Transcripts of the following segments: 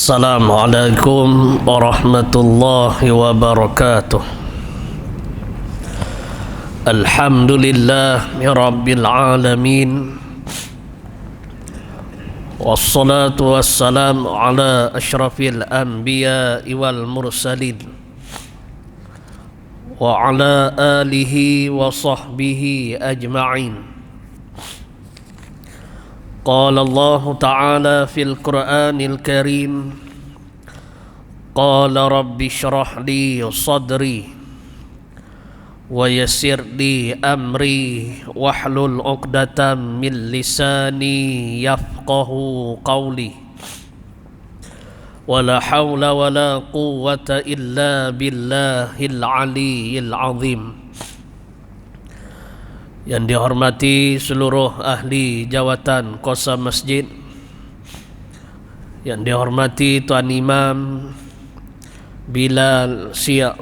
Assalamualaikum warahmatullahi wabarakatuh. Alhamdulillahi rabbil alamin. Wassalatu wassalamu ala asyrafil anbiya'i wal mursalin wa ala alihi wa sahbihi ajma'in. قال الله تعالى في القرآن الكريم قال رب اشرح لي صدري ويسر لي أمري واحلل عقدة من لساني يفقه قولي ولا حول ولا قوة إلا بالله العلي العظيم. Yang dihormati seluruh ahli jawatan Kosa Masjid, yang dihormati Tuan Imam Bilal Siak,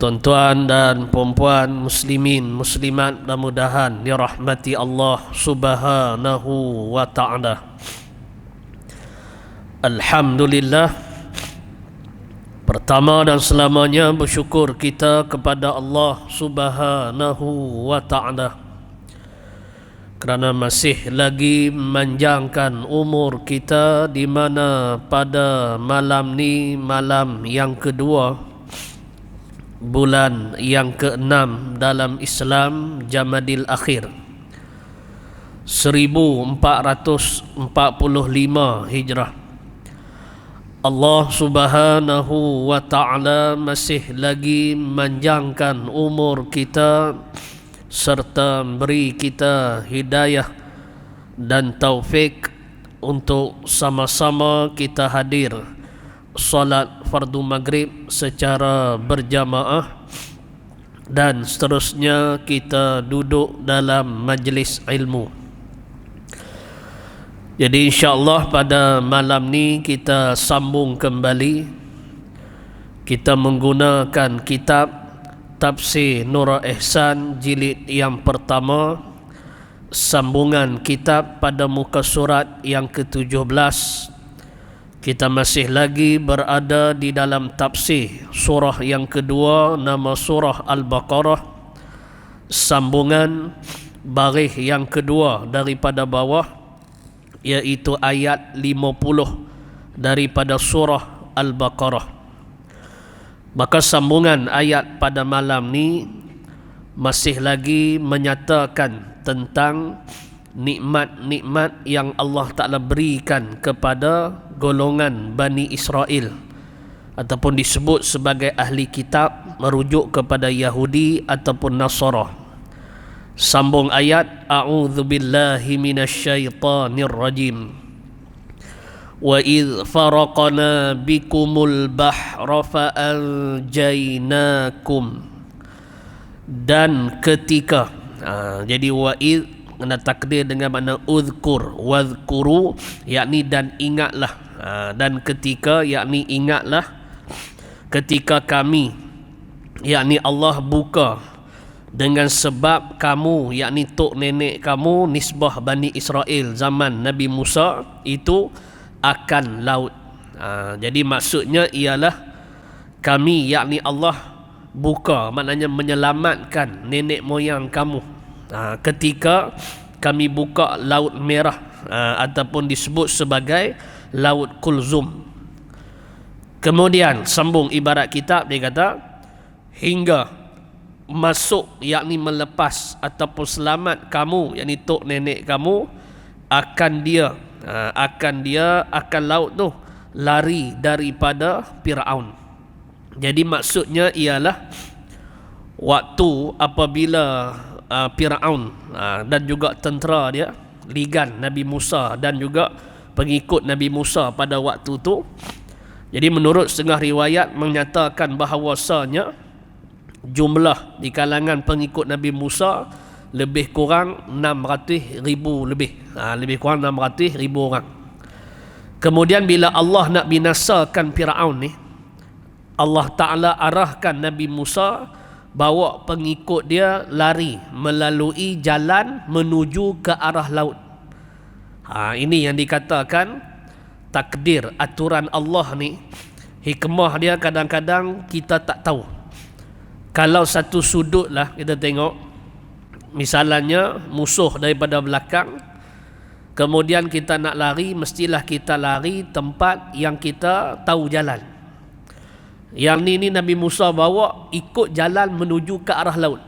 tuan-tuan dan puan-puan muslimin muslimat, mudah-mudahan dirahmati Allah Subhanahu wa ta'ala. Alhamdulillah, pertama dan selamanya bersyukur kita kepada Allah Subhanahu wa ta'ala kerana masih lagi memanjangkan umur kita, di mana pada malam ni, malam yang kedua bulan yang ke-6 dalam Islam, Jamadil Akhir 1445 Hijrah, Allah Subhanahu wa ta'ala masih lagi memanjangkan umur kita serta beri kita hidayah dan taufik untuk sama-sama kita hadir solat fardu maghrib secara berjamaah, dan seterusnya kita duduk dalam majlis ilmu. Jadi insya-Allah pada malam ni kita sambung kembali. Kita menggunakan kitab Tafsir Nurul Ihsan jilid yang pertama, sambungan kitab pada muka surat yang ke-17. Kita masih lagi berada di dalam tafsir surah yang kedua, nama surah Al-Baqarah, sambungan baris yang kedua daripada bawah, iaitu ayat 50 daripada surah Al-Baqarah. Maka sambungan ayat pada malam ni masih lagi menyatakan tentang nikmat-nikmat yang Allah Ta'ala berikan kepada golongan Bani Israel, ataupun disebut sebagai ahli kitab, merujuk kepada Yahudi ataupun Nasara. Sambung ayat, a'udzubillahi minasyaitanir rajim. Wa idh faraqna bikumul bahra fa'anjaynakum. Dan ketika, jadi wa idh kena takdir dengan makna uzkur, wadhkuru yakni dan ingatlah, dan ketika yakni ingatlah ketika kami yakni Allah buka dengan sebab kamu, yakni tok nenek kamu, nisbah Bani Israel zaman Nabi Musa itu akan laut. Jadi maksudnya ialah kami, yakni Allah buka, maknanya menyelamatkan nenek moyang kamu ketika kami buka Laut Merah, ataupun disebut sebagai Laut Kulzum. Kemudian sambung ibarat kitab, dia kata hingga masuk, yakni melepas ataupun selamat kamu, yakni tok nenek kamu, akan laut tu lari daripada Firaun. Jadi maksudnya ialah waktu apabila Firaun dan juga tentera dia, ligan Nabi Musa dan juga pengikut Nabi Musa pada waktu tu, jadi menurut setengah riwayat menyatakan bahawasanya jumlah di kalangan pengikut Nabi Musa lebih kurang 600,000 lebih, lebih kurang 600,000 orang. Kemudian bila Allah nak binasakan Firaun ni, Allah Ta'ala arahkan Nabi Musa bawa pengikut dia lari melalui jalan menuju ke arah laut. Ini yang dikatakan takdir, aturan Allah ni, hikmah dia kadang-kadang kita tak tahu. Kalau satu sudut lah kita tengok, misalnya musuh daripada belakang, kemudian kita nak lari, mestilah kita lari tempat yang kita tahu jalan. Yang ni Nabi Musa bawa ikut jalan menuju ke arah laut.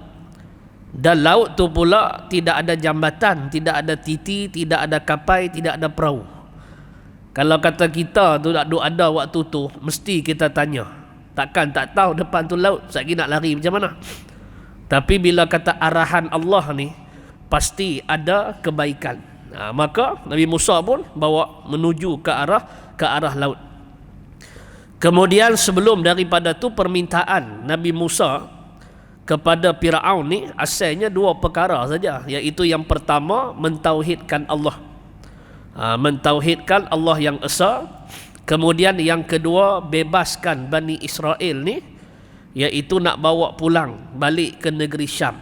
Dan laut tu pula tidak ada jambatan, tidak ada titi, tidak ada kapal, tidak ada perahu. Kalau kata kita tu ada waktu tu, mesti kita tanya, takkan tak tahu depan tu laut, sekali nak lari macam mana? Tapi bila kata arahan Allah ni, pasti ada kebaikan. Maka Nabi Musa pun bawa menuju ke arah laut. Kemudian sebelum daripada tu, permintaan Nabi Musa kepada Firaun ni asalnya dua perkara saja, iaitu yang pertama mentauhidkan Allah. Mentauhidkan Allah yang esa. Kemudian yang kedua, bebaskan Bani Israel ni, iaitu nak bawa pulang balik ke negeri Syam.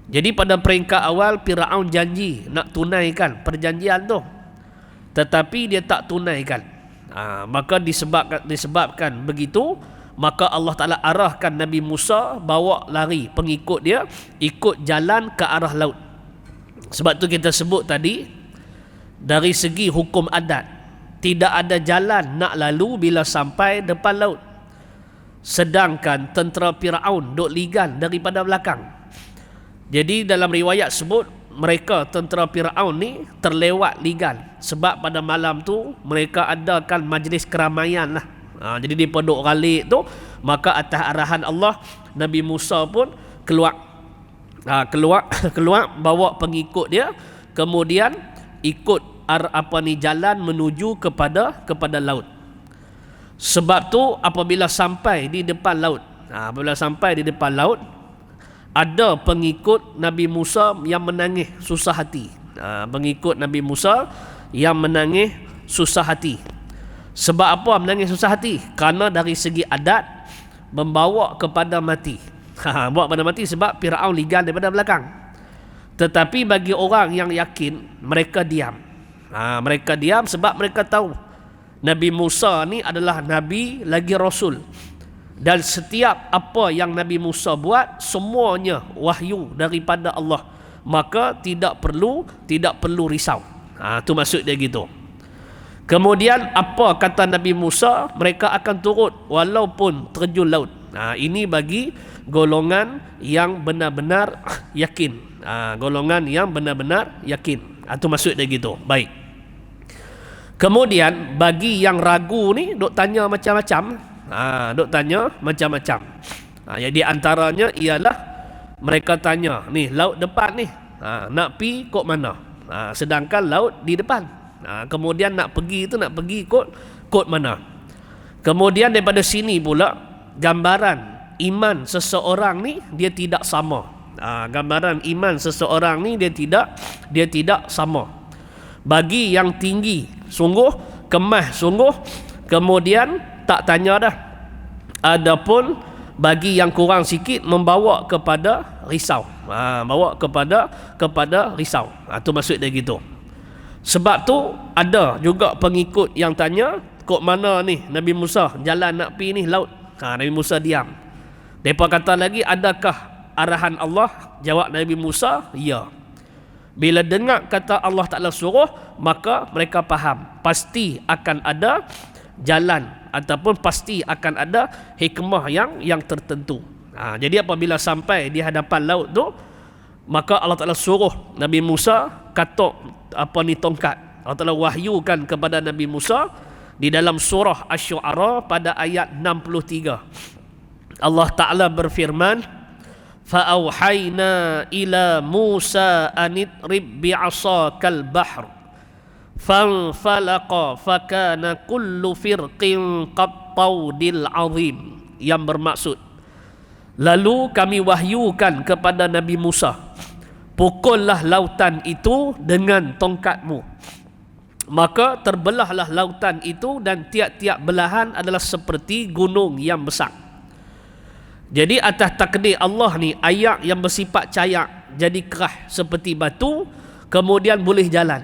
Jadi pada peringkat awal Firaun janji nak tunaikan perjanjian tu, tetapi dia tak tunaikan. Maka disebabkan begitu, maka Allah Ta'ala arahkan Nabi Musa bawa lari pengikut dia ikut jalan ke arah laut. Sebab tu kita sebut tadi, dari segi hukum adat, tidak ada jalan nak lalu bila sampai depan laut. Sedangkan tentera Firaun duk ligan daripada belakang. Jadi dalam riwayat sebut, mereka tentera Firaun ni terlewat ligan, sebab pada malam tu mereka adakan majlis keramaian lah. Jadi di pondok Ghalib tu, maka atas arahan Allah, Nabi Musa pun keluar bawa pengikut dia, kemudian ikut jalan menuju kepada laut. Sebab tu apabila sampai di depan laut, ada pengikut Nabi Musa yang menangis susah hati. Pengikut Nabi Musa yang menangis susah hati. Sebab apa menangis susah hati? Kerana dari segi adat membawa kepada mati. Bawa kepada mati sebab Firaun ligan daripada belakang. Tetapi bagi orang yang yakin, mereka diam. Mereka diam sebab mereka tahu Nabi Musa ni adalah Nabi lagi Rasul. Dan setiap apa yang Nabi Musa buat, semuanya wahyu daripada Allah. Maka tidak perlu risau. Tu maksud dia gitu. Kemudian apa kata Nabi Musa? Mereka akan turut walaupun terjun laut. Ini bagi golongan yang benar-benar yakin. Golongan yang benar-benar yakin. Itu maksud dia gitu. Baik. Kemudian bagi yang ragu ni, duk tanya macam-macam. Duk tanya macam-macam. Jadi antaranya ialah mereka tanya, ni laut depan ni, nak pi kok mana? Sedangkan laut di depan. Kemudian nak pergi kod mana? Kemudian daripada sini pula gambaran iman seseorang ni dia tidak sama. Gambaran iman seseorang ni dia tidak sama. Bagi yang tinggi sungguh, kemas sungguh, kemudian tak tanya dah. Adapun bagi yang kurang sikit membawa kepada risau. Bawa kepada risau. Tu maksud dia gitu. Sebab tu ada juga pengikut yang tanya, kok mana ni Nabi Musa jalan nak pi ni laut? Nabi Musa diam. Depa kata lagi, adakah arahan Allah? Jawab Nabi Musa, ya. Bila dengar kata Allah Ta'ala suruh, maka mereka faham pasti akan ada jalan ataupun pasti akan ada hikmah yang tertentu. Jadi apabila sampai di hadapan laut tu, maka Allah Ta'ala suruh Nabi Musa katok tongkat. Allah Ta'ala wahyukan kepada Nabi Musa di dalam surah Asy-Syu'ara pada ayat 63. Allah Ta'ala berfirman, فَأَوْحَيْنَا إِلَى مُوسَىٰ أَنِ اضْرِب بِّعَصَاكَ الْبَحْرَ فَانْفَلَقَ فَكَانَ كُلُّ فِرْقٍ كَالطَّوْدِ الْعَظِيمِ. Yang bermaksud, lalu kami wahyukan kepada Nabi Musa, pukullah lautan itu dengan tongkatmu. Maka terbelahlah lautan itu dan tiap-tiap belahan adalah seperti gunung yang besar. Jadi atas takdir Allah ni, air yang bersifat cair jadi kerah seperti batu, kemudian boleh jalan.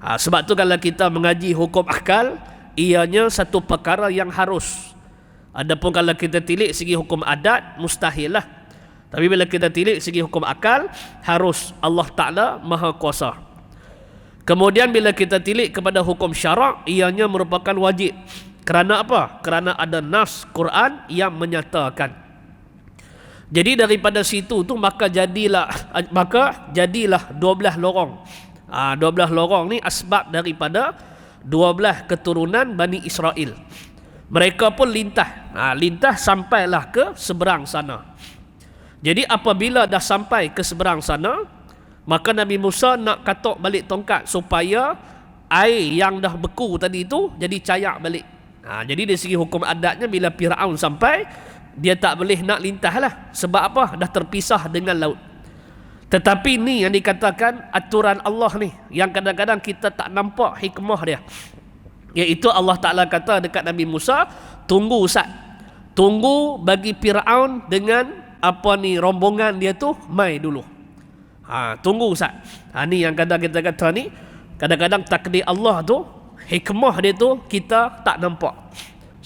Sebab tu kalau kita mengaji hukum akal, ianya satu perkara yang harus. Adapun kalau kita tilik segi hukum adat, mustahil lah. Tapi bila kita tilik segi hukum akal, harus. Allah Ta'ala Maha Kuasa. Kemudian bila kita tilik kepada hukum syarak, ianya merupakan wajib. Kerana apa? Kerana ada nas Quran yang menyatakan. Jadi daripada situ tu maka jadilah 12 lorong. 12 lorong ni asbab daripada 12 keturunan Bani Israel. Mereka pun lintah sampailah ke seberang sana. Jadi apabila dah sampai ke seberang sana, maka Nabi Musa nak katok balik tongkat supaya air yang dah beku tadi itu jadi cayak balik. Jadi dari segi hukum adatnya, bila Firaun sampai, dia tak boleh nak lintah lah. Sebab apa? Dah terpisah dengan laut. Tetapi ni yang dikatakan aturan Allah ni, yang kadang-kadang kita tak nampak hikmah dia. Iaitu Allah Ta'ala kata dekat Nabi Musa, tunggu Ustaz, tunggu bagi Firaun dengan rombongan dia tu mai dulu. Tunggu Ustaz. Ni yang kadang kita kata ni, kadang-kadang takdir Allah tu, hikmah dia tu kita tak nampak.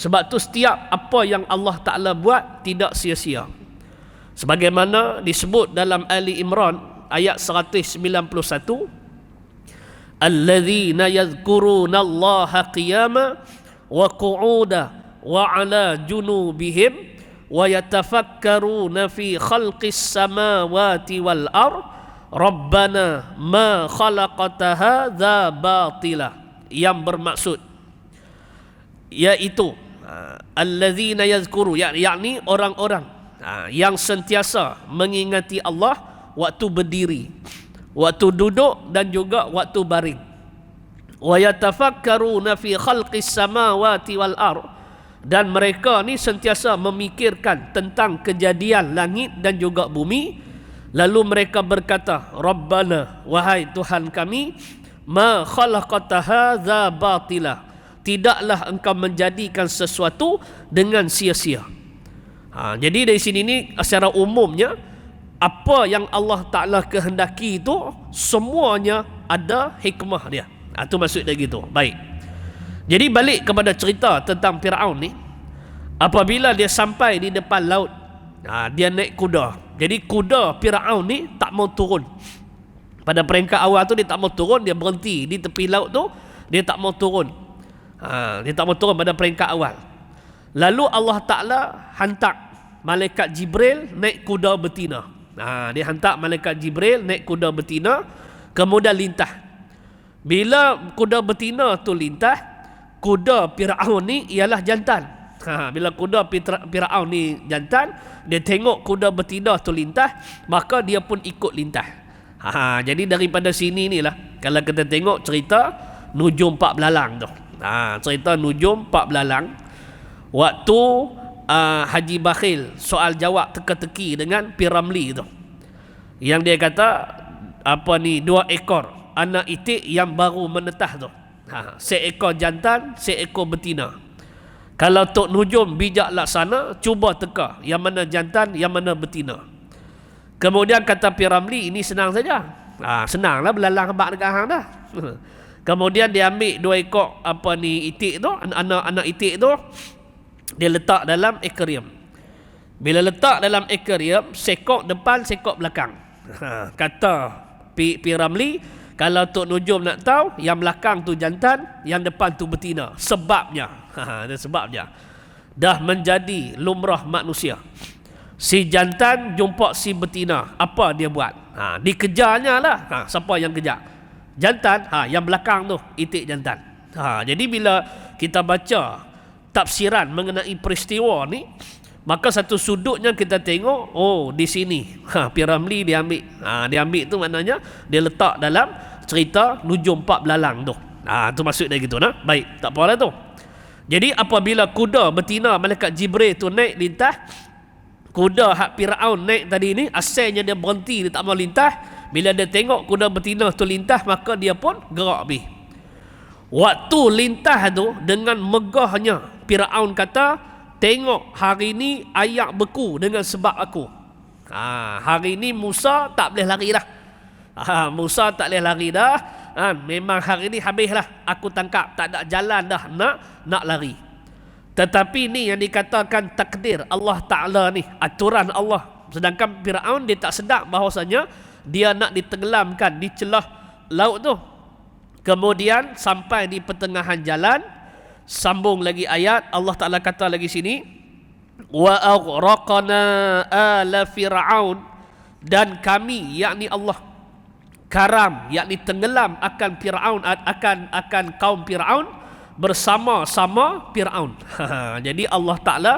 Sebab tu setiap apa yang Allah Ta'ala buat tidak sia-sia. Sebagaimana disebut dalam Ali Imran ayat 191, alladzina yadhkuruna Allaha qiyama wa qu'uda wa ala junubihim wa yatafakkaruna fi khalqis samawati wal ard rabbana ma khalaqta hadza batila, yang bermaksud iaitu alladzina yadhkuru, yakni orang-orang yang sentiasa mengingati Allah waktu berdiri, waktu duduk dan juga waktu baring. Wa yatafakkaruna fi khalqis samawati wal ard, dan mereka ni sentiasa memikirkan tentang kejadian langit dan juga bumi. Lalu mereka berkata, Rabbana, wahai Tuhan kami, ma khalaqta hadza batila, tidaklah engkau menjadikan sesuatu dengan sia-sia. Jadi dari sini ni secara umumnya, apa yang Allah Ta'ala kehendaki itu semuanya ada hikmah dia. Itu maksud dia gitu. Baik. Jadi balik kepada cerita tentang Firaun ni, apabila dia sampai di depan laut, dia naik kuda. Jadi kuda Firaun ni tak mau turun. Pada peringkat awal tu dia tak mau turun, dia berhenti di tepi laut tu, dia tak mau turun. Dia tak mau turun pada peringkat awal. Lalu Allah Ta'ala hantar malaikat Jibril naik kuda betina. Dia hantar malaikat Jibril naik kuda betina, kemudian lintah. Bila kuda betina tu lintah, kuda Firaun ni ialah jantan. Bila kuda Firaun ni jantan, dia tengok kuda betina tu lintah, maka dia pun ikut lintah. Jadi daripada sini ni lah, kalau kita tengok cerita Nujum Pak Belalang tu. Cerita Nujum Pak Belalang, waktu Haji Bakhil soal jawab teka-teki dengan Piramli tu, yang dia kata 2 ekor anak itik yang baru menetah tu, seekor jantan, seekor betina. Kalau Tok Nujum bijak laksana, cuba teka yang mana jantan, yang mana betina. Kemudian kata Piramli, ini senang saja. Senanglah belalang hebak dekat hang dah. Kemudian dia ambil 2 ekor itik tu, anak itik tu, dia letak dalam akuarium. Bila letak dalam akuarium, sekok depan, sekok belakang. Kata Piramli, kalau Tok Nujum nak tahu, yang belakang tu jantan, yang depan tu betina. Sebabnya, ada sebabnya. Dah menjadi lumrah manusia. Si jantan jumpa si betina, apa dia buat? Dikejarnya lah. Siapa yang kejar? Jantan. Yang belakang tu itik jantan. Jadi bila kita baca tafsiran mengenai peristiwa ni, maka satu sudutnya kita tengok, di sini Piramli dia ambil. Dia ambil tu maknanya dia letak dalam cerita Nujum Pak Belalang tu. Tu maksud dia gitu nah. Baik, tak apalah tu. Jadi apabila kuda betina malaikat Jibril tu naik lintah, kuda hak Firaun naik tadi ni, asalnya dia berhenti, dia tak mau lintah. Bila dia tengok kuda betina tu lintah, maka dia pun gerak habis. Waktu lintah tu, dengan megahnya Firaun kata, tengok hari ni ayak beku dengan sebab aku. Hari ni Musa tak boleh lari dah. Musa tak boleh lari dah. memang hari ini habislah, aku tangkap, tak ada jalan dah nak lari. Tetapi ni yang dikatakan takdir Allah Ta'ala ni, aturan Allah. Sedangkan Fir'aun dia tak sedar bahawasanya dia nak ditenggelamkan di celah laut tu. Kemudian sampai di pertengahan jalan, sambung lagi ayat, Allah Ta'ala kata lagi sini, wa aghraqna ala fir'aun, dan kami yakni Allah karam, yakni tenggelam akan Fir'aun, akan kaum Fir'aun bersama-sama Fir'aun. Jadi Allah Ta'ala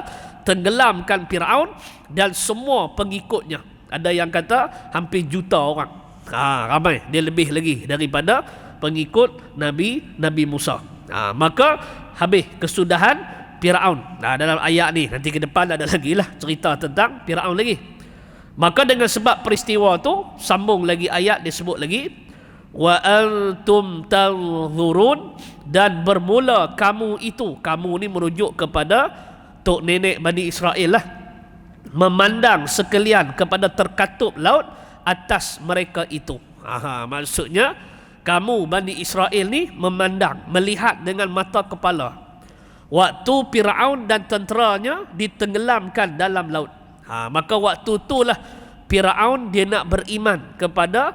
tenggelamkan Fir'aun dan semua pengikutnya. Ada yang kata hampir juta orang. Ramai, dia lebih lagi daripada pengikut Nabi Musa. Maka habis kesudahan Fir'aun. Dalam ayat ni, nanti ke depan ada lagi lah cerita tentang Fir'aun lagi. Maka dengan sebab peristiwa tu, sambung lagi ayat disebut lagi, wa antum tanzurun, dan bermula kamu itu, kamu ni merujuk kepada tok nenek Bani Israel lah, memandang sekalian kepada terkatup laut atas mereka itu. Maksudnya kamu Bani Israel ni memandang, melihat dengan mata kepala waktu Fir'aun dan tenteranya ditenggelamkan dalam laut. Maka waktu itulah Fir'aun dia nak beriman kepada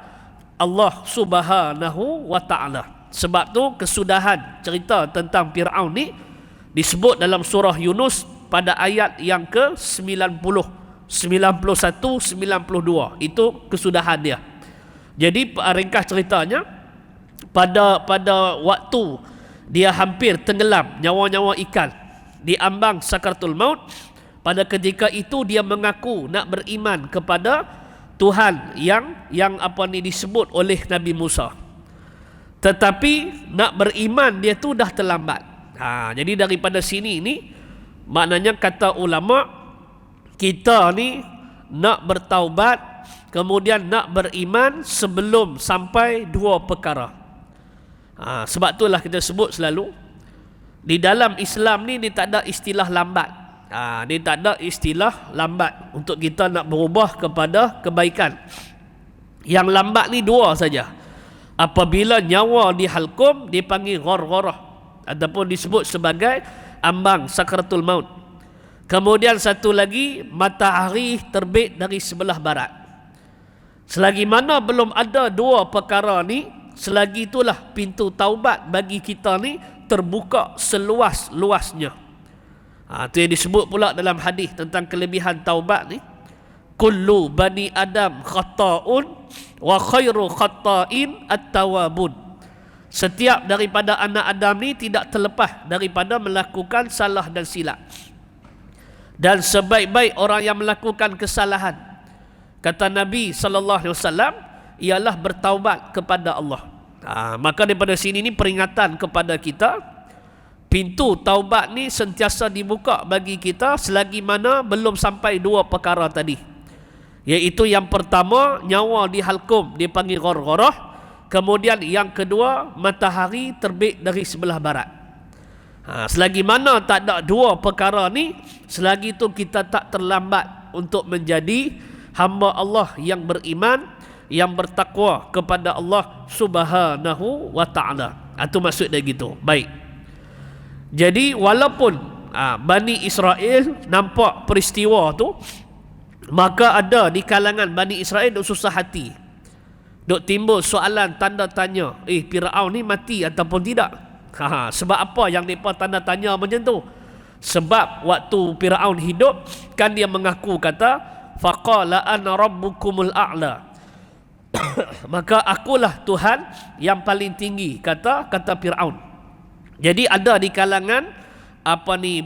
Allah Subhanahu wa Ta'ala. Sebab tu kesudahan cerita tentang Fir'aun ni disebut dalam surah Yunus pada ayat yang ke-90, 91, 92. Itu kesudahan dia. Jadi ringkas ceritanya, pada waktu dia hampir tenggelam, nyawa-nyawa ikan di ambang sakaratul maut, pada ketika itu dia mengaku nak beriman kepada Tuhan yang apa ni disebut oleh Nabi Musa. Tetapi nak beriman dia tu dah terlambat. Jadi daripada sini ni maknanya kata ulama, kita ni nak bertaubat kemudian nak beriman sebelum sampai dua perkara. Sebab itulah kita sebut selalu di dalam Islam ni dia tak ada istilah lambat. Dia tak ada istilah lambat untuk kita nak berubah kepada kebaikan. Yang lambat ni dua saja. Apabila nyawa dihalkum, dipanggil ghargharah ataupun disebut sebagai ambang sakaratul maut. Kemudian satu lagi, matahari terbit dari sebelah barat. Selagi mana belum ada dua perkara ni, selagi itulah pintu taubat bagi kita ni terbuka seluas-luasnya. Itu yang disebut pula dalam hadis tentang kelebihan taubat ni, kullu bani adam khata'un wa khairu khata'in at-tawabun. Setiap daripada anak Adam ni tidak terlepas daripada melakukan salah dan silap, dan sebaik-baik orang yang melakukan kesalahan, kata Nabi SAW, ialah bertaubat kepada Allah. Maka daripada sini ni peringatan kepada kita, pintu taubat ni sentiasa dibuka bagi kita selagi mana belum sampai dua perkara tadi. Iaitu yang pertama, nyawa dihalkum, dipanggil ghargharah. Kemudian yang kedua, matahari terbit dari sebelah barat. Selagi mana tak ada dua perkara ni, selagi itu kita tak terlambat untuk menjadi hamba Allah yang beriman, yang bertakwa kepada Allah Subhanahu wa Ta'ala. Itu maksud dia gitu. Baik. Jadi walaupun Bani Israel nampak peristiwa tu, maka ada di kalangan Bani Israel duk susah hati, duk timbul soalan tanda tanya, Fir'aun ni mati ataupun tidak. Sebab apa yang mereka tanda tanya macam tu? Sebab waktu Fir'aun hidup, kan dia mengaku kata, faqala ana rabbukumul a'la, maka akulah Tuhan yang paling tinggi, kata Fir'aun. Jadi ada di kalangan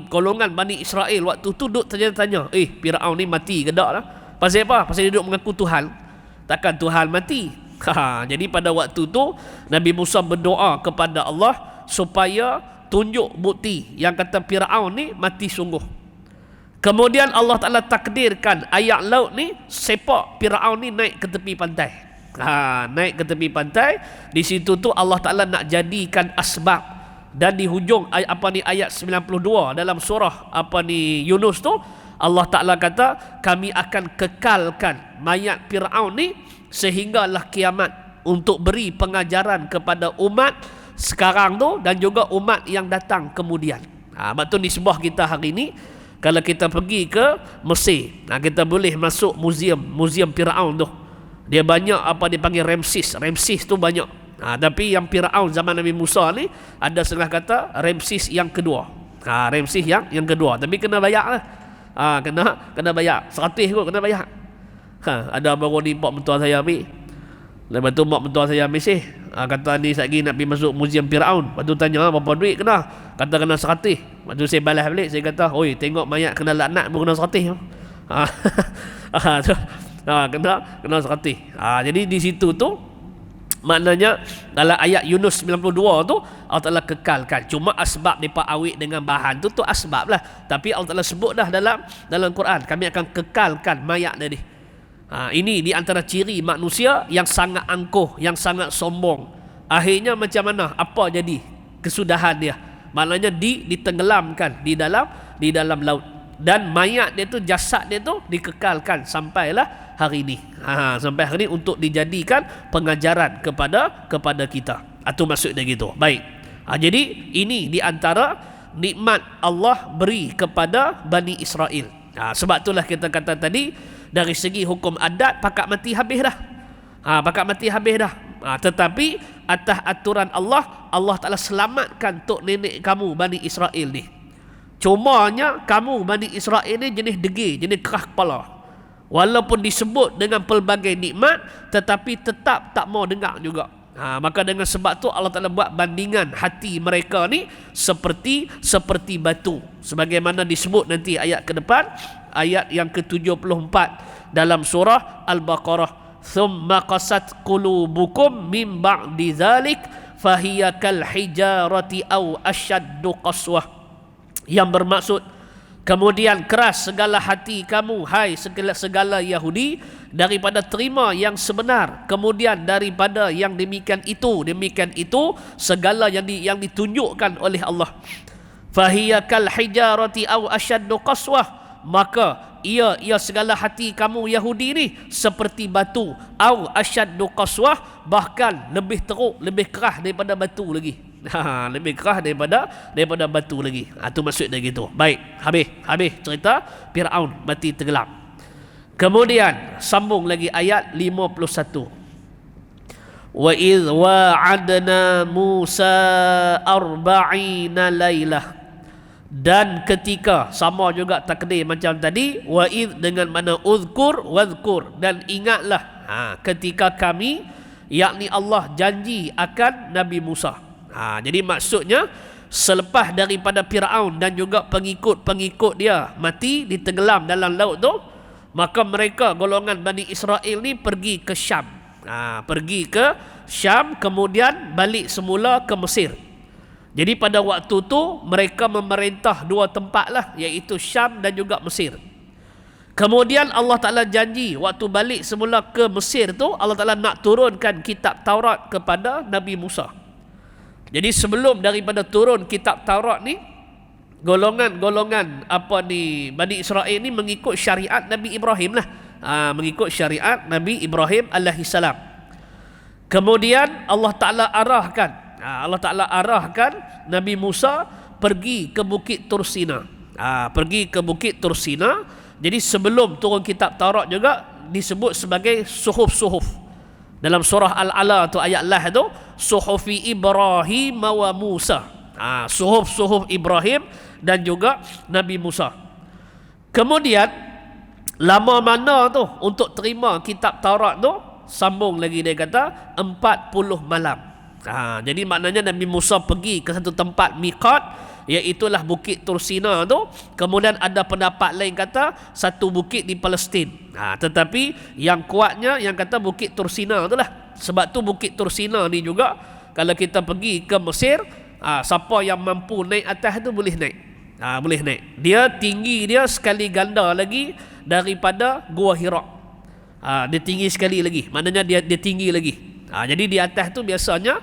golongan Bani Israel waktu tu duk tanya-tanya, Fir'aun ni mati ke tak lah? Pasal apa? Pasal dia duk mengaku Tuhan. Takkan Tuhan mati? Jadi pada waktu tu Nabi Musa berdoa kepada Allah supaya tunjuk bukti yang kata Fir'aun ni mati sungguh. Kemudian Allah Ta'ala takdirkan air laut ni sepak Fir'aun ni naik ke tepi pantai. Naik ke tepi pantai. Di situ tu Allah Ta'ala nak jadikan asbab. Dan di hujung ayat 92 dalam surah Yunus tu, Allah Ta'ala kata, kami akan kekalkan mayat Fir'aun ni sehinggalah kiamat. untuk beri pengajaran kepada umat sekarang tu dan juga umat yang datang kemudian. Sebab tu di sebuah kita hari ini, kalau kita pergi ke Mesir, kita boleh masuk muzium Firaun tu. Dia banyak apa dipanggil Ramses tu banyak. Tapi yang Firaun zaman Nabi Musa ni ada setengah kata Ramses yang kedua. Ramses yang kedua, tapi kena bayar lah. Kena bayar 100 kot, kena bayar. Ada baru ni pak mentua saya ambil. Lepas tu mak mentua saya mesej, kata ni lagi nak pergi masuk muzium Firaun. Lepas tu tanya berapa duit kena? Kata kena 100. Lepas tu saya balas balik, saya kata, oi tengok mayat kena laknat pun kena 100. Kena 100. Jadi di situ tu maknanya dalam ayat Yunus 92 tu Allah Ta'ala kekalkan. Cuma asbab mereka awet dengan bahan tu asbab lah. Tapi Allah Ta'ala sebut dah dalam Quran, kami akan kekalkan mayat tadi. Ini di antara ciri manusia yang sangat angkuh, yang sangat sombong. Akhirnya macam mana? Apa jadi kesudahan dia? Maknanya ditenggelamkan di dalam laut. Dan mayat dia tu, jasad dia tu dikekalkan sampailah hari ini. Sampai hari ini untuk dijadikan pengajaran kepada kita. Itu maksud dia gitu. Baik. Jadi ini di antara nikmat Allah beri kepada Bani Israel. Sebab itulah kita kata tadi, dari segi hukum adat pakat mati habis dah. Tetapi atas aturan Allah Ta'ala selamatkan tok nenek kamu Bani Israel ni. Cumanya kamu Bani Israel ni jenis degil, jenis keras kepala. Walaupun disebut dengan pelbagai nikmat, tetapi tetap tak mau dengar juga. Maka dengan sebab tu Allah Ta'ala buat bandingan hati mereka ni seperti batu. Sebagaimana disebut nanti ayat ke depan, ayat yang ke-74 dalam surah Al-Baqarah. Thumma qasat qulubukum min ba'di dzalik fahiya kal hijarati aw ashaddu qaswah. Yang bermaksud, kemudian keras segala hati kamu, hai segala Yahudi, daripada terima yang sebenar. Kemudian daripada yang demikian itu segala yang ditunjukkan oleh Allah. Fahiya kal hijarati aw ashaddu qaswah. Maka ia segala hati kamu Yahudi ni seperti batu, au asyaddu qaswah, bahkan lebih teruk, lebih keras daripada batu lagi. Lebih keras daripada batu lagi. Itu maksud dia gitu. Baik, habis cerita Firaun mati tenggelam. Kemudian sambung lagi ayat 51. Wa idh wa'adna Musa 40 lailah. Dan ketika, sama juga takdir macam tadi, wa'id dengan mana uzkur wadhkur, dan ingatlah ketika kami, yakni Allah janji akan Nabi Musa. Jadi maksudnya selepas daripada Firaun dan juga pengikut dia mati ditenggelam dalam laut tu, maka mereka golongan Bani Israel ni pergi ke Syam. Kemudian balik semula ke Mesir. Jadi pada waktu tu mereka memerintah dua tempat lah, iaitu Syam dan juga Mesir. Kemudian Allah Ta'ala janji waktu balik semula ke Mesir tu, Allah Ta'ala nak turunkan kitab Taurat kepada Nabi Musa. Jadi sebelum daripada turun kitab Taurat ni, golongan Bani Israel ni mengikut syariat Nabi Ibrahim lah. Mengikut syariat Nabi Ibrahim alaihissalam. Kemudian Allah Ta'ala arahkan Nabi Musa pergi ke Bukit Tursina. Jadi sebelum turun kitab Taurat juga disebut sebagai suhuf-suhuf. Dalam surah Al-Ala tu ayat lah tu, suhufi Ibrahim wa Musa. Suhuf-suhuf Ibrahim dan juga Nabi Musa. Kemudian lama mana tu untuk terima kitab Taurat tu, sambung lagi dia kata 40 malam. Jadi maknanya Nabi Musa pergi ke satu tempat miqat, iaitulah Bukit Tursina tu. Kemudian ada pendapat lain kata satu bukit di Palestin. Tetapi yang kuatnya yang kata Bukit Tursina tu lah. Sebab tu Bukit Tursina ni juga kalau kita pergi ke Mesir, siapa yang mampu naik atas tu boleh naik. Boleh naik. Dia tinggi dia sekali ganda lagi daripada Gua Hira. Dia tinggi sekali lagi. Maknanya dia tinggi lagi. Jadi di atas tu biasanya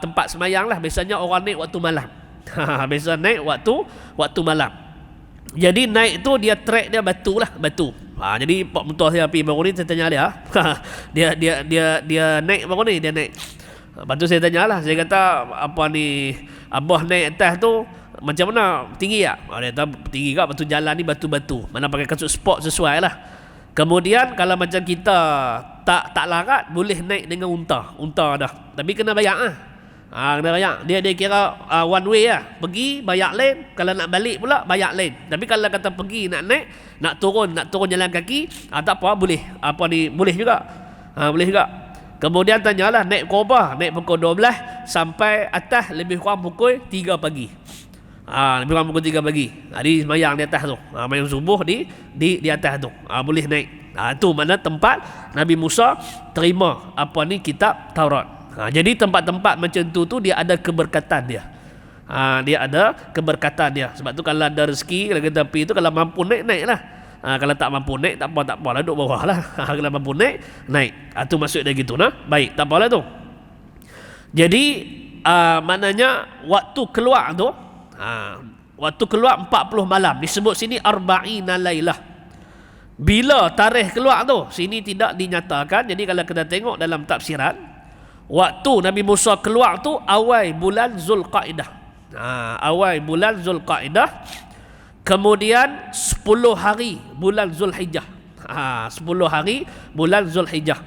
tempat semayang lah. Biasanya orang naik waktu malam. Biasa naik waktu malam. Jadi naik tu dia trek dia batu lah. Batu. Jadi pak mentua saya pergi baru ni, saya tanya dia. Dia naik baru ni, dia naik. Lepas tu saya tanya lah, saya kata apa ni, abah naik atas tu macam mana, tinggi tak? Dia kata tinggi tak, lepas tu jalan ni batu-batu, mana pakai kasut sport sesuai lah. Kemudian kalau macam kita tak larat, boleh naik dengan unta dah, tapi kena bayar lah. Kena bayar. Dia kira one way lah, pergi bayar lain, kalau nak balik pula bayar lain. Tapi kalau kata pergi nak naik, nak turun jalan kaki, tak apa, boleh. Boleh juga. Boleh juga. Kemudian tanyalah naik pukul berapa? Naik pukul 12 sampai atas lebih kurang pukul 3 pagi. Lebih kurang pukul 3 pagi. Jadi semayang di atas tu. Semayang subuh di atas tu. Boleh naik. Itu mana tempat Nabi Musa terima kitab Taurat. Jadi tempat-tempat macam tu dia ada keberkatan dia. Dia ada keberkatan dia. Sebab tu kalau ada rezeki, kalau kita pergi tu, kalau mampu naik lah. Kalau tak mampu naik, tak apa lah, duduk bawah lah. Kalau mampu naik. Itu maksud dia gitu nah. Baik, tak apalah tu. Jadi maknanya waktu keluar tu, waktu keluar 40 malam. Disebut sini arba'ina lailah. Bila tarikh keluar tu, sini tidak dinyatakan. Jadi kalau kita tengok dalam tafsiran, waktu Nabi Musa keluar tu awal bulan Zulqaidah. Awal bulan Zulqaidah. Kemudian 10 hari bulan Zulhijjah. 10 hari bulan Zulhijjah.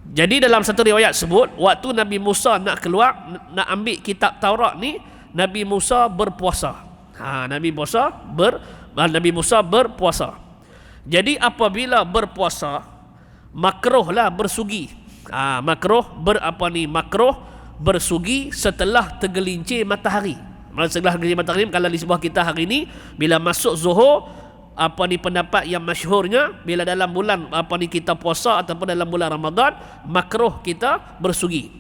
Jadi dalam satu riwayat sebut, waktu Nabi Musa nak keluar, nak ambil kitab Taurat ni, Nabi Musa berpuasa. Nabi Musa berpuasa. Jadi apabila berpuasa, makruhlah bersugi. Makruh bersugi setelah tergelincir matahari. Setelah tergelincir matahari, kalau di sebuah kita hari ini, bila masuk Zuhur, pendapat yang masyhurnya, bila dalam bulan kita puasa ataupun dalam bulan Ramadan, makruh kita bersugi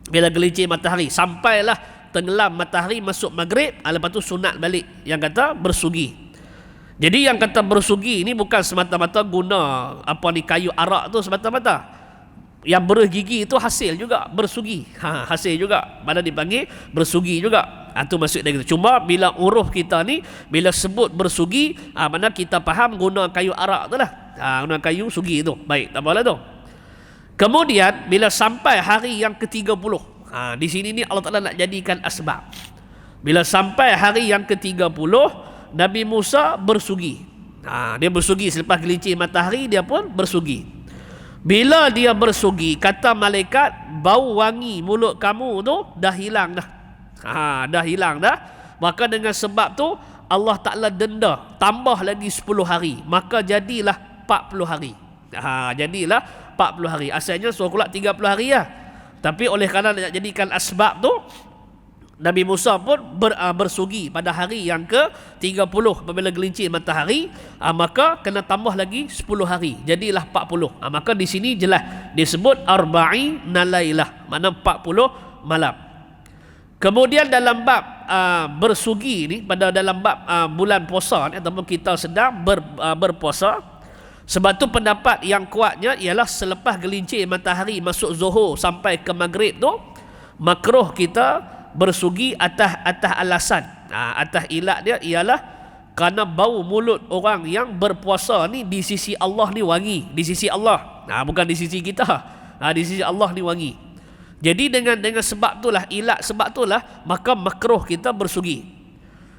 bila gelincir matahari sampailah tenggelam matahari, masuk maghrib, lepas tu sunat balik yang kata bersugi. Jadi yang kata bersugi ni bukan semata-mata guna kayu arak tu semata-mata. Yang bergigi itu hasil juga bersugi. Hasil juga, mana dipanggil bersugi juga. Itu maksud dia gitu. Cuma bila uruf kita ni, bila sebut bersugi, mana kita faham guna kayu arak tu lah. Guna kayu sugi tu. Baik, tak apalah tu. Kemudian bila sampai hari yang ke-30, di sini ni Allah Ta'ala nak jadikan asbab. Bila sampai hari yang ke-30, Nabi Musa bersugi. Dia bersugi selepas gelincir matahari, dia pun bersugi. Bila dia bersugi, kata malaikat, bau wangi mulut kamu tu dah hilang dah. Dah hilang dah. Maka dengan sebab tu Allah Ta'ala denda, tambah lagi 10 hari. Maka jadilah 40 hari. Jadilah 40 hari. Asalnya suruh pula 30 hari lah. Tapi oleh kerana nak jadikan asbab tu, Nabi Musa pun bersugi pada hari yang ke-30 apabila gelincir matahari, maka kena tambah lagi 10 hari, jadilah 40. Maka di sini jelas disebut arba'ina lailah, makna 40 malam. Kemudian dalam bab bersugi ni, pada dalam bab bulan puasa ni, ataupun kita sedang berpuasa, sebab tu pendapat yang kuatnya ialah selepas gelincir matahari masuk Zuhur sampai ke maghrib tu, makruh kita bersugi atas alasan. Atas ilat dia ialah kerana bau mulut orang yang berpuasa ni di sisi Allah ni wangi, di sisi Allah. Bukan di sisi kita. Di sisi Allah ni wangi. Jadi dengan sebab itulah, ilat sebab itulah, maka makruh kita bersugi.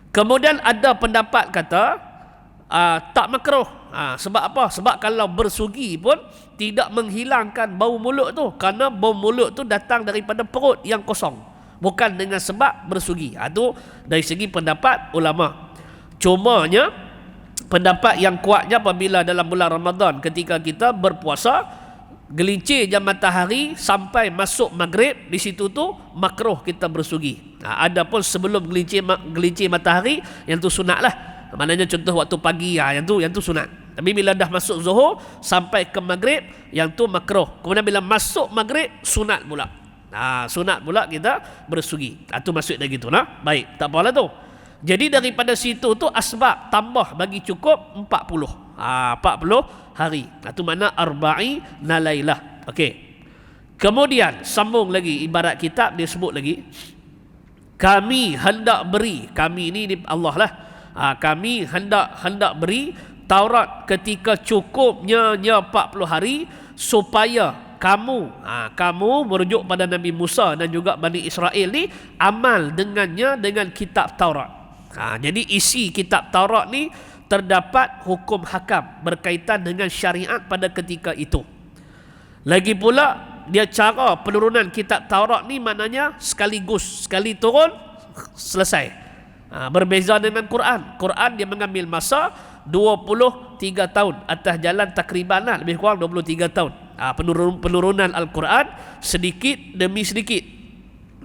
Kemudian ada pendapat kata tak makruh. Sebab apa? Sebab kalau bersugi pun tidak menghilangkan bau mulut tu, kerana bau mulut tu datang daripada perut yang kosong, bukan dengan sebab bersugi. Itu dari segi pendapat ulama. Cumanya pendapat yang kuatnya, apabila dalam bulan Ramadan ketika kita berpuasa, gelincir jam matahari sampai masuk maghrib, di situ tu makruh kita bersugi. Adapun sebelum gelincir matahari, yang tu sunat lah. Maknanya contoh waktu pagi, yang tu sunat. Tapi bila dah masuk Zuhur sampai ke maghrib, yang tu makruh. Kemudian bila masuk maghrib, sunat pula. Sunat pula kita bersugi. Itu maksud dia gitu nah. Baik, tak apalah tu. Jadi daripada situ tu asbab tambah bagi cukup 40. 40 hari. Itu makna arba'ina lailah. Okey. Kemudian sambung lagi, ibarat kitab dia sebut lagi, kami hendak beri, kami ni Allah lah. Kami hendak beri Taurat ketika cukupnya 40 hari supaya kamu merujuk pada Nabi Musa dan juga Bani Israel ni amal dengannya dengan kitab Taurat. Jadi isi kitab Taurat ni terdapat hukum hakam berkaitan dengan syariat pada ketika itu. Lagi pula dia cara penurunan kitab Taurat ni maknanya sekaligus, sekali turun selesai. Berbeza dengan Quran. Quran dia mengambil masa 23 tahun atas jalan takriban lebih kurang 23 tahun. Penurunan Al-Quran sedikit demi sedikit.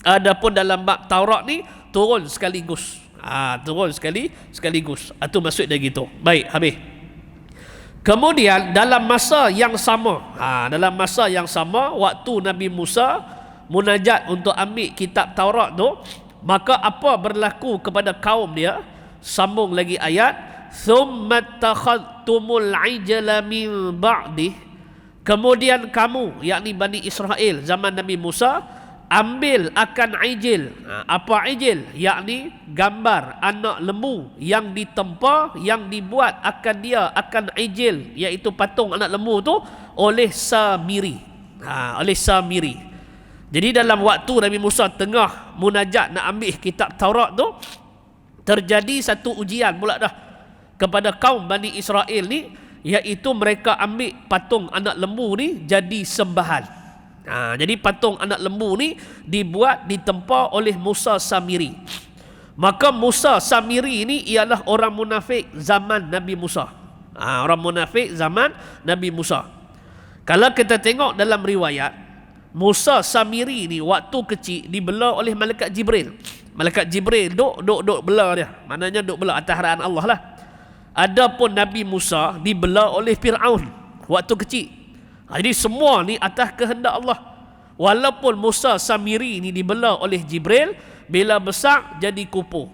Adapun dalam bab Taurat ni turun sekaligus. Turun sekaligus. Itu maksud dia gitu. Baik, habis. Kemudian dalam masa yang sama, waktu Nabi Musa munajat untuk ambil kitab Taurat tu, maka apa berlaku kepada kaum dia? Sambung lagi ayat, thumma takhadtumul ijla min ba'di. Kemudian kamu, yakni Bani Israel zaman Nabi Musa, ambil akan ijil. Apa ijil? Yakni gambar anak lembu yang ditempa, yang dibuat akan ijil, iaitu patung anak lembu tu oleh Samiri. Oleh Samiri. Jadi dalam waktu Nabi Musa tengah munajat nak ambil kitab Taurat tu, terjadi satu ujian pula dah kepada kaum Bani Israel ni, iaitu mereka ambil patung anak lembu ni jadi sembahan. Jadi patung anak lembu ni dibuat, ditempa oleh Musa Samiri. Maka Musa Samiri ni ialah orang munafik zaman Nabi Musa. Orang munafik zaman Nabi Musa. Kalau kita tengok dalam riwayat, Musa Samiri ni waktu kecil dibela oleh malaikat Jibril. Malaikat Jibril duk bela dia. Maknanya duk bela atas arahan Allah lah. Adapun Nabi Musa dibela oleh Fir'aun waktu kecil. Jadi semua ni atas kehendak Allah. Walaupun Musa Samiri ni dibela oleh Jibril, bila besar jadi kupu.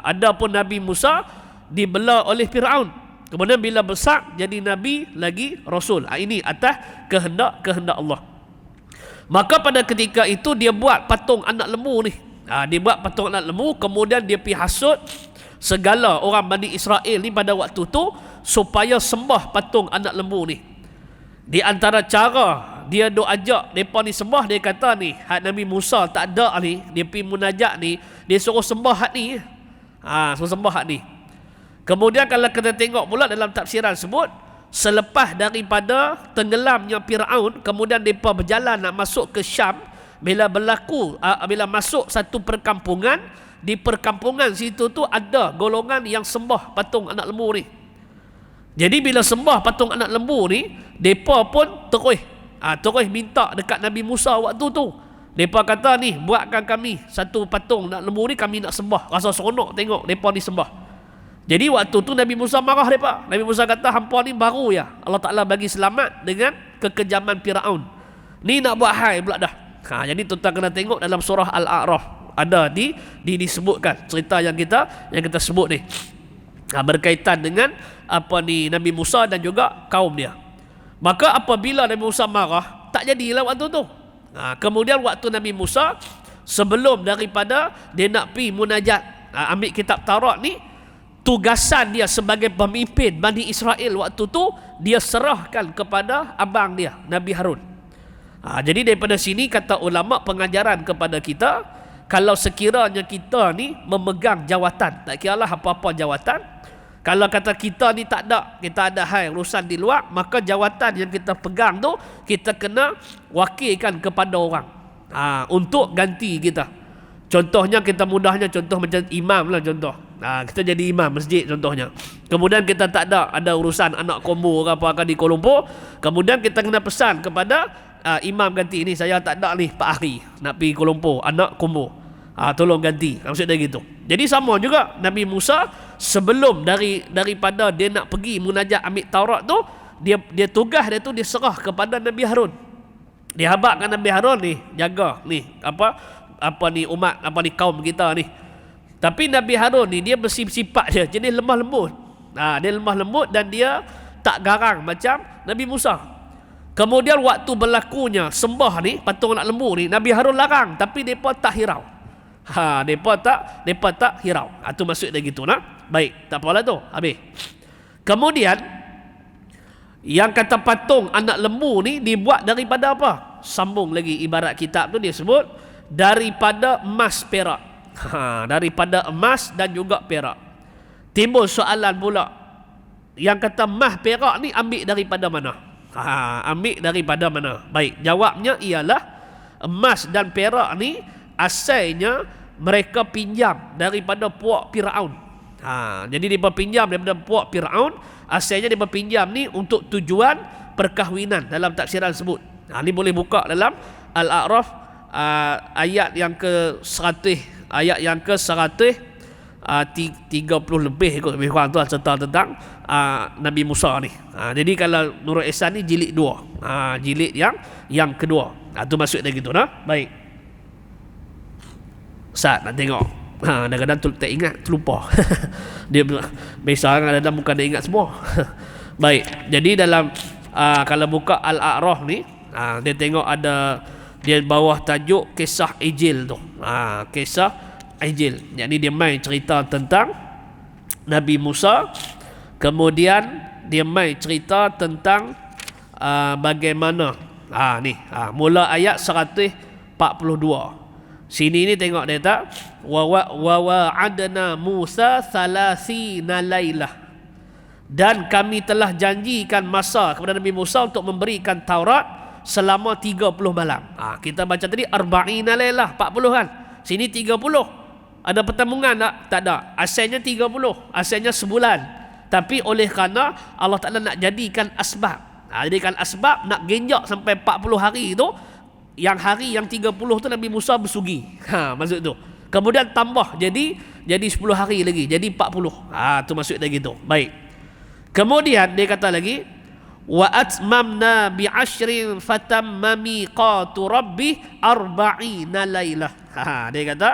Adapun Nabi Musa dibela oleh Fir'aun. Kemudian bila besar jadi Nabi lagi Rasul. Ini atas kehendak Allah. Maka pada ketika itu dia buat patung anak lembu ni. Dia buat patung anak lembu, kemudian dia pergi hasut segala orang Bani Israel ni pada waktu tu supaya sembah patung anak lembu ni. Di antara cara dia duk ajak mereka ni sembah, dia kata ni, hak Nabi Musa tak ada ni, dia pergi munajat ni, dia suruh sembah hak ni. Suruh sembah hak ni. Kemudian kalau kita tengok pula dalam tafsiran sebut, selepas daripada tenggelamnya Fir'aun, kemudian mereka berjalan nak masuk ke Syam. Bila masuk satu perkampungan, di perkampungan situ tu ada golongan yang sembah patung anak lembu ni. Jadi bila sembah patung anak lembu ni, mereka pun terus minta dekat Nabi Musa waktu tu. Mereka kata ni, buatkan kami satu patung anak lembu ni, kami nak sembah. Rasa seronok tengok mereka ni sembah. Jadi waktu tu Nabi Musa marah mereka. Nabi Musa kata, hampa ni baru ya Allah Ta'ala bagi selamat dengan kekejaman Fir'aun. Ni nak buat hai pula dah. Jadi tuan-tuan kena tengok dalam surah Al-A'raf. Ada disebutkan cerita yang kita sebut ni. Berkaitan dengan Nabi Musa dan juga kaum dia. Maka apabila Nabi Musa marah, tak jadilah waktu tu. Kemudian waktu Nabi Musa, sebelum daripada dia nak pergi munajat ambil kitab Taurat ni, tugasan dia sebagai pemimpin Bani Israel waktu tu, dia serahkan kepada abang dia, Nabi Harun. Jadi daripada sini kata ulama pengajaran kepada kita, kalau sekiranya kita ni memegang jawatan, tak kiralah apa-apa jawatan, kalau kata kita ni tak ada, kita ada hal urusan di luar, maka jawatan yang kita pegang tu kita kena wakilkan kepada orang untuk ganti kita. Contohnya kita mudahnya contoh macam imam lah contoh. Kita jadi imam masjid contohnya. Kemudian kita tak ada urusan anak kombo ke apa di Kuala Lumpur. Kemudian kita kena pesan kepada imam ganti ni, saya tak ada ni Pak Ahri nak pergi Kuala Lumpur, anak kombo. Tolong ganti. Maksudnya gitu. Jadi sama juga Nabi Musa sebelum daripada dia nak pergi munajat ambil Taurat tu, dia tugas dia tu dia serah kepada Nabi Harun. Dia habakkan Nabi Harun ni jaga ni ni umat ni kaum kita ni. Tapi Nabi Harun ni dia bersifat dia jenis lemah lembut. Dia lemah lembut dan dia tak garang macam Nabi Musa. Kemudian waktu berlakunya sembah ni patung anak lembu ni, Nabi Harun larang tapi depa tak hirau. Depa tak hirau. Itu maksud dia gitu nah. Baik, tak apalah tu. Habis. Kemudian yang kata patung anak lembu ni dibuat daripada apa? Sambung lagi ibarat kitab tu dia sebut daripada emas perak. Daripada emas dan juga perak. Timbul soalan pula, yang kata emas perak ni ambil daripada mana? Ambil daripada mana? Baik, jawabnya ialah emas dan perak ni asalnya mereka pinjam daripada puak Firaun. Jadi dia pinjam daripada puak Firaun. Asalnya dia pinjam ni untuk tujuan perkahwinan dalam tafsiran sebut. Ni boleh buka dalam Al-A'raf ayat yang ke 100, ayat yang ke 130 lebih kot lebih kurang tu tentang Nabi Musa ni. Jadi kalau Nurul Ihsan ni jilid 2. Jilid yang kedua. Tu maksud dia gitu nah. Baik. Ustaz nak tengok. Kadang-kadang tak ingat, terlupa. Dia biasa kadang-kadang bukan dia ingat semua. Baik. Jadi dalam kalau buka Al-A'raf ni, dia tengok ada dia bawah tajuk kisah Ijil tu. Kisah Ijil. Jadi dia main cerita tentang Nabi Musa. Kemudian dia main cerita tentang bagaimana mula ayat 142. Sini ni tengok dia tak, wa wa'adna Musa 30 lailah, dan kami telah janjikan masa kepada Nabi Musa untuk memberikan Taurat selama 30 malam. Kita baca tadi 40 lailah, 40 kan. Sini 30. Ada pertembungan tak? Tak ada. Asalnya 30, asalnya sebulan. Tapi oleh kerana Allah Ta'ala nak jadikan asbab, jadikan asbab nak genjak sampai 40 hari tu. Yang hari yang 30 tu Nabi Musa bersugi. Maksud tu. Kemudian tambah jadi 10 hari lagi. Jadi 40. Tu maksud dia gitu. Baik. Kemudian dia kata lagi, wa atmamna bi ashrin fatamma miqatu rabbi 40 lailah. Dia kata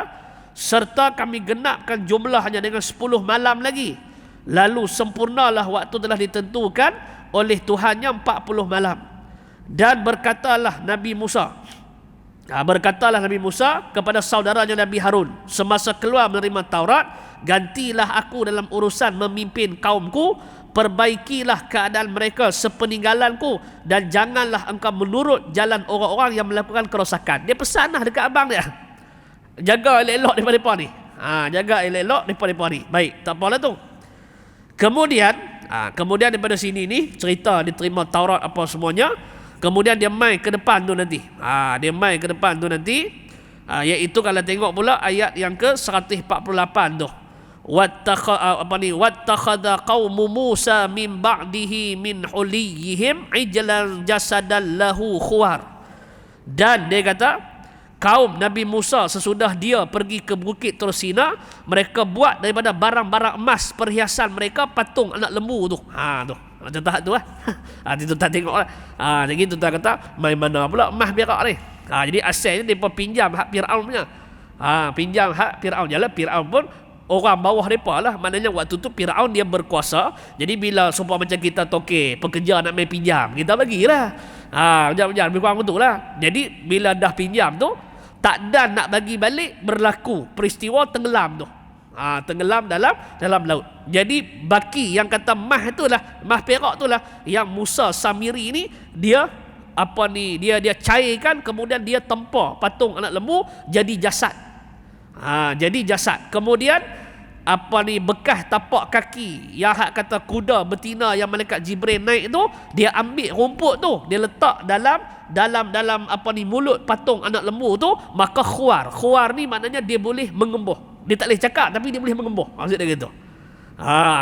serta kami genapkan jumlahnya dengan 10 malam lagi. Lalu sempurnalah waktu telah ditentukan oleh Tuhannya 40 malam. Dan berkatalah Nabi Musa kepada saudaranya Nabi Harun semasa keluar menerima Taurat, gantilah aku dalam urusan memimpin kaumku, perbaikilah keadaan mereka sepeninggalanku, dan janganlah engkau menurut jalan orang-orang yang melakukan kerosakan. Dia pesan dekat abang dia, jaga elok-elok daripada mereka ni. Jaga elok-elok daripada mereka ni. Baik, tak apalah tu. Kemudian daripada sini ni cerita dia terima Taurat apa semuanya. Kemudian dia mai ke depan tu nanti. Iaitu kalau tengok pula ayat yang ke 148 tu. Wattakhadha qaumu Musa min ba'dihi min huliyihim ijlan jasadan lahu khuwar. Dan dia kata kaum Nabi Musa sesudah dia pergi ke bukit Tursina, mereka buat daripada barang-barang emas perhiasan mereka patung anak lembu tu. Tu macam tahap tu itu tak tengok lah. Jadi tu tak kata main mana pula emas perak ni. Jadi asalnya dia pinjam hak Firaun punya. Pinjam hak Firaun. Jalan Firaun pun orang bawah mereka lah. Maknanya waktu tu Firaun dia berkuasa. Jadi bila supaya macam kita toke pekerja nak main pinjam, kita bagilah. Jangan lebih kurang betul lah. Jadi bila dah pinjam tu, tak dan nak bagi balik, berlaku peristiwa tenggelam tu. Tenggelam dalam laut. Jadi baki yang kata mah itulah, mah perak itulah yang Musa Samiri ni dia cairkan, kemudian dia tempah patung anak lembu jadi jasad. Jadi jasad. Kemudian bekas tapak kaki yang hak kata kuda betina yang malaikat Jibril naik tu, dia ambil rumput tu, dia letak dalam mulut patung anak lembu tu, maka khuar ni maknanya dia boleh mengembuh. Dia tak boleh cakap tapi dia boleh mengembuh. Maksud dia gitu.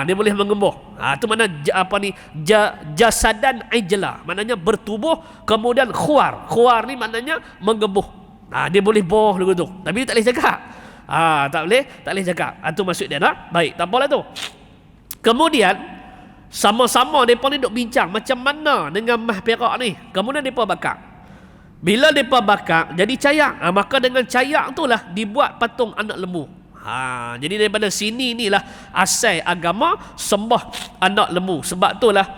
Dia boleh mengembuh. Tu mana jasadan ijla, maknanya bertubuh, kemudian khuar ni maknanya mengembuh. Dia boleh boh begitu tapi dia tak boleh cakap. Tak boleh cakap. Tu maksud dia dah. Baik, tak apalah tu. Kemudian sama-sama depa ni duk bincang macam mana dengan mah perak ni. Kemudian depa bakar. Bila depa bakar jadi cayak, maka dengan cayak itulah dibuat patung anak lembu. Jadi daripada sini inilah asal agama sembah anak lembu. Sebab itulah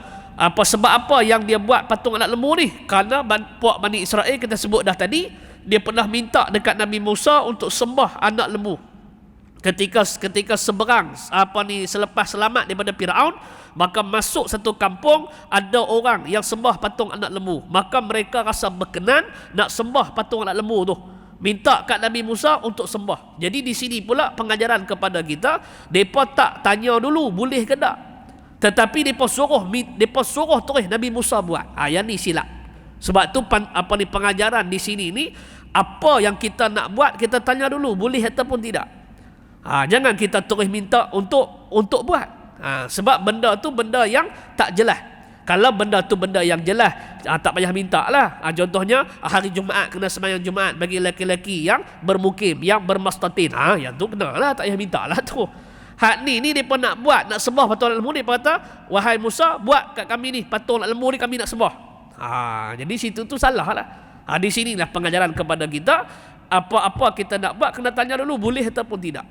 sebab apa yang dia buat patung anak lembu ni? Kerana puak Bani Israel kita sebut dah tadi, dia pernah minta dekat Nabi Musa untuk sembah anak lembu. ketika seberang selepas selamat daripada Firaun, maka masuk satu kampung ada orang yang sembah patung anak lembu, maka mereka rasa berkenan nak sembah patung anak lembu tu, minta kat Nabi Musa untuk sembah. Jadi di sini pula pengajaran kepada kita, depa tak tanya dulu boleh ke tak, tetapi depa suruh terus Nabi Musa buat. Yang ni silap. Sebab tu pengajaran di sini ni, apa yang kita nak buat kita tanya dulu boleh ataupun tidak. Jangan kita terus minta untuk buat. Sebab benda tu benda yang tak jelas. Kalau benda tu benda yang jelas, tak payah minta lah. Contohnya hari Jumaat kena sembahyang Jumaat bagi lelaki-lelaki yang bermukim, yang bermastatin. Yang tu kena lah, tak payah minta lah tu. Hak ni mereka nak buat, nak sembah patung anak lembu ni, mereka kata, wahai Musa, buat kat kami ni patung anak lembu ni, kami nak sembah. Jadi situ tu salah lah. Di sinilah pengajaran kepada kita, apa-apa kita nak buat kena tanya dulu boleh ataupun tidak.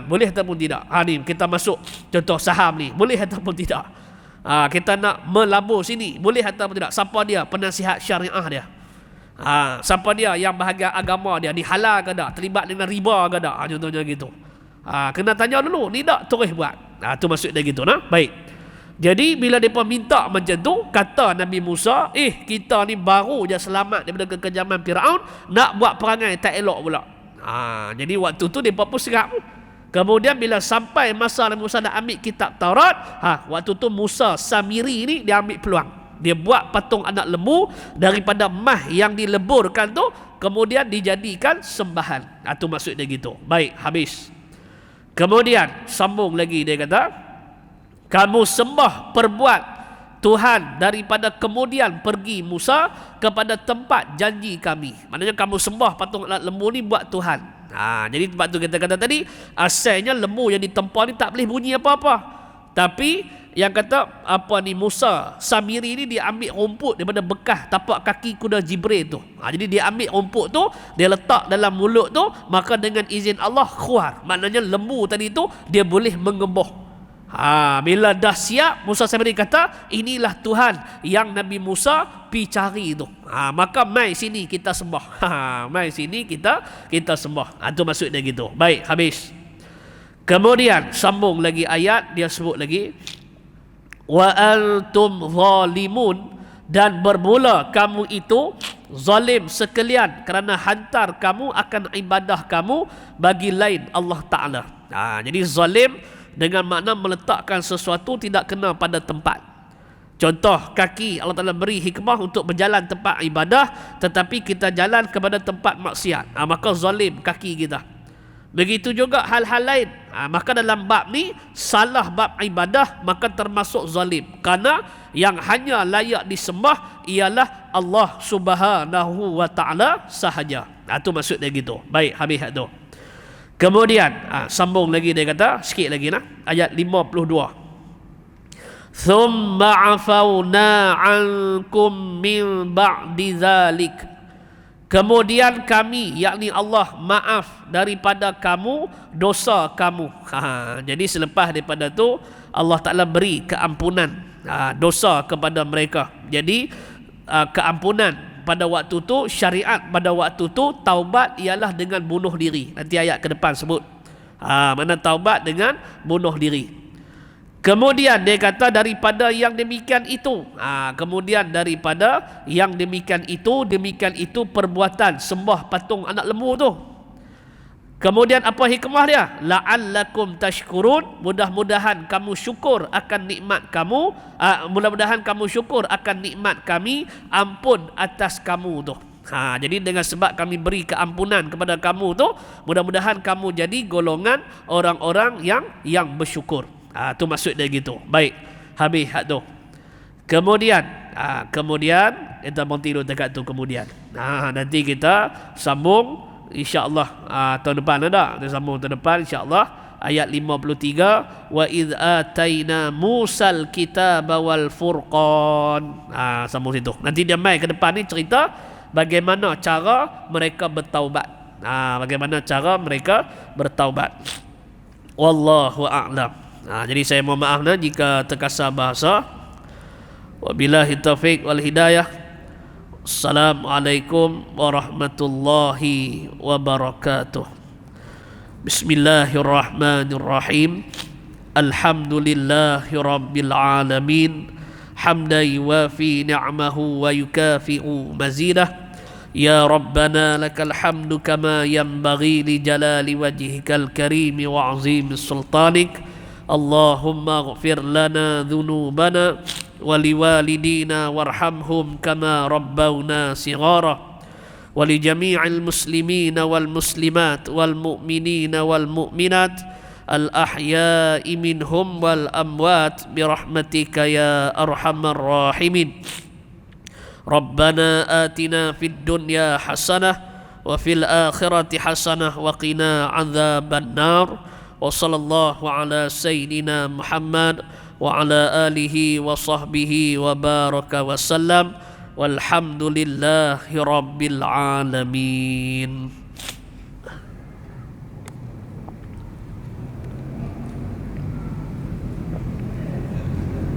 Boleh ataupun tidak. Ni kita masuk contoh saham ni, boleh ataupun tidak. Kita nak melabur sini, boleh ataupun tidak. Siapa dia penasihat syariah dia? Siapa dia yang bahagian agama dia, ni halal ke tak, terlibat dengan riba ke tak, contohnya gitu. Kena tanya dulu, ni tak terus buat. Tu maksud dia gitu nah. Baik. Jadi bila mereka minta macam tu, kata Nabi Musa, kita ni baru je selamat daripada kekejaman Firaun, nak buat perangai tak elok pula. Jadi waktu tu mereka pun serap. Kemudian bila sampai masa Nabi Musa nak ambil kitab Taurat, waktu tu Musa Samiri ni dia ambil peluang. Dia buat patung anak lembu daripada mah yang dileburkan tu, kemudian dijadikan sembahan. Tu maksud dia gitu. Baik, habis. Kemudian sambung lagi, dia kata, kamu sembah perbuat Tuhan daripada kemudian pergi Musa kepada tempat janji kami. Maknanya kamu sembah patung anak lembu ni buat Tuhan. Jadi sebab tu kita kata tadi, asalnya lembu yang ditempa ni tak boleh bunyi apa-apa. Tapi yang kata Musa Samiri ni dia ambil rumput daripada bekas tapak kaki kuda Jibril tu. Jadi dia ambil rumput tu, dia letak dalam mulut tu, maka dengan izin Allah keluar. Maknanya lembu tadi tu dia boleh mengemboh. Bila dah siap, Musa Samiri kata, inilah Tuhan yang Nabi Musa pi cari tu. Maka mai sini kita sembah. Mai sini kita sembah. Itu maksud dia gitu. Baik, habis. Kemudian sambung lagi ayat, dia sebut lagi, wa antum zalimun, dan bermula kamu itu zalim sekalian kerana hantar kamu akan ibadah kamu bagi lain Allah Ta'ala. Jadi zalim dengan makna meletakkan sesuatu tidak kena pada tempat. Contoh, kaki Allah Ta'ala beri hikmah untuk berjalan tempat ibadah, tetapi kita jalan kepada tempat maksiat, maka zalim kaki kita. Begitu juga hal-hal lain. Maka dalam bab ni, salah bab ibadah, maka termasuk zalim. Kerana yang hanya layak disembah ialah Allah Subhanahu wa Ta'ala sahaja. Itu maksud dia gitu. Baik, habis tu. Kemudian sambung lagi, dia kata sikit lagi nah, ayat 52. Thumma afawna ankum min ba'di zalik. Kemudian kami, yakni Allah, maaf daripada kamu dosa kamu. Jadi selepas daripada tu Allah Ta'ala beri keampunan dosa kepada mereka. Jadi keampunan pada waktu tu, syariat pada waktu tu, taubat ialah dengan bunuh diri. Nanti ayat ke depan sebut mana taubat dengan bunuh diri. Kemudian dia kata daripada yang demikian itu, kemudian daripada yang demikian itu perbuatan sembah patung anak lembu tu. Kemudian apa hikmah dia? La'allakum tashkurun, mudah-mudahan kamu syukur akan nikmat kamu, mudah-mudahan kamu syukur akan nikmat kami, ampun atas kamu tu. Jadi dengan sebab kami beri keampunan kepada kamu tu, mudah-mudahan kamu jadi golongan orang-orang yang bersyukur. Tu maksud dia gitu. Baik, habis hak tu. Kemudian kita berhenti dulu dekat tu. Kemudian nanti kita sambung insya-Allah tahun depan ada. Kita sambung tahun depan insya-Allah ayat 53, wa idz ataina Musal kitaba wal furqan. Sambung situ. Nanti dia mai ke depan ni cerita bagaimana cara mereka bertaubat. Bagaimana cara mereka bertaubat. Wallahu a'lam. Jadi saya mohon maaf jika terkasar bahasa. Wabillahi taufiq wal hidayah. Assalamualaikum warahmatullahi wabarakatuh. Bismillahirrahmanirrahim. Alhamdulillahi rabbil alamin. Hamdan yuwafi ni'amahu wa yukafi'u mazidah. Ya Rabbana lakal hamdu kama yanbaghi li jalali wajhikal karim wa azim sultanik. Allahumma ighfir lana dhunubana wa liwalidina warhamhum kama rabbawna sighara. ولجميع المسلمين والمسلمات والمؤمنين والمؤمنات الأحياء منهم والأموات برحمتك يا أرحم الراحمين. ربنا آتنا في الدنيا حسنة وفي الآخرة حسنة وقنا عذاب النار. وصلى الله على سيدنا محمد وعلى آله وصحبه وبارك وسلم. والحمد لله رب العالمين.